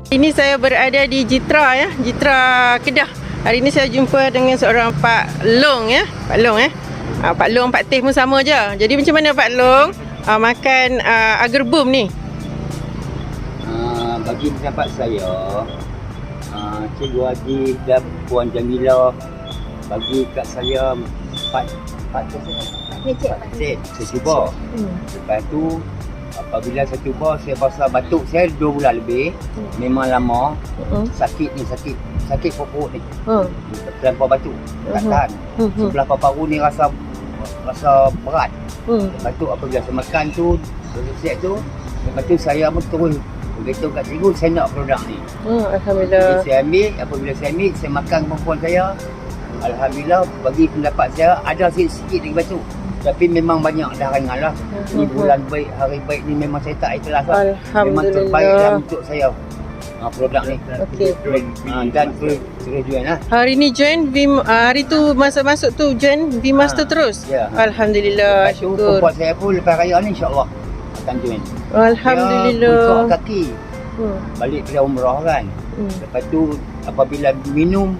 Ini saya berada di Jitra ya, Jitra Kedah. Hari ini saya jumpa dengan seorang Pak Long ya, Pak Long Pak Long, Pak Teh pun sama je. Jadi macam mana Pak Long makan agar boom ni? Bagi pendapat saya, Cikgu Haji dan Puan Jamila bagi kat saya 4 set saya cuba. Lepas tu apabila saya cuba, saya rasa batuk saya 2 bulan lebih. Memang lama. Sakit perut ni. Terlampau batuk. Tak tahan. Sebelah paru ni rasa berat. Lepas tu apabila saya makan tu, set tu, lepas tu saya pun terus beritahu kat cikgu saya nak produk ni. Alhamdulillah. Jadi saya ambil, apabila saya ambil, saya makan perempuan saya. Alhamdulillah, bagi pendapat saya ada sikit lagi batuk. Tapi memang banyak dah ringan lah. Ni bulan baik, hari baik ni memang saya tak ikhlas lah. Memang terbaik lah untuk saya produk ni. Okey. Dan terus join lah. Hari ni join hari tu masuk tu join V-Master terus. Ya. Alhamdulillah, Lepas tu syukur. perempuan saya pun lepas raya ni insyaAllah akan join. Alhamdulillah. Dia bengkak kaki balik dari umrah kan. Lepas tu apabila minum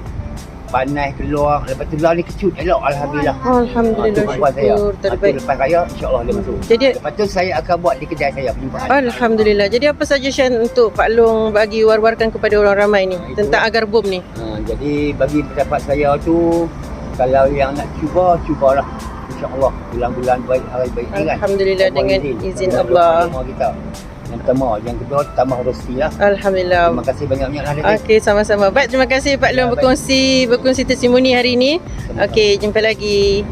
panas keluar, lepas tu lah ni kecut elok. Alhamdulillah. Alhamdulillah, Perempuan saya. syukur terbaik. Lepas raya insyaAllah dia masuk. Jadi Lepas tu saya akan buat di kedai saya perjumpaan. Alhamdulillah. Jadi apa suggestion untuk Pak Long bagi war-warkan kepada orang ramai ni tentang agar boom ni? Jadi bagi pendapat saya tu, kalau yang nak cubalah. InsyaAllah bulan-bulan baik, hari baik ni kan. Alhamdulillah, dengan izin Allah. Kita. Yang pertama, yang kedua tambah rezeki lah. Alhamdulillah. Terima kasih banyak-banyak lah. Okey, sama-sama. Baik, terima kasih Pak Long berkongsi testimoni hari ini. Okey, jumpa lagi.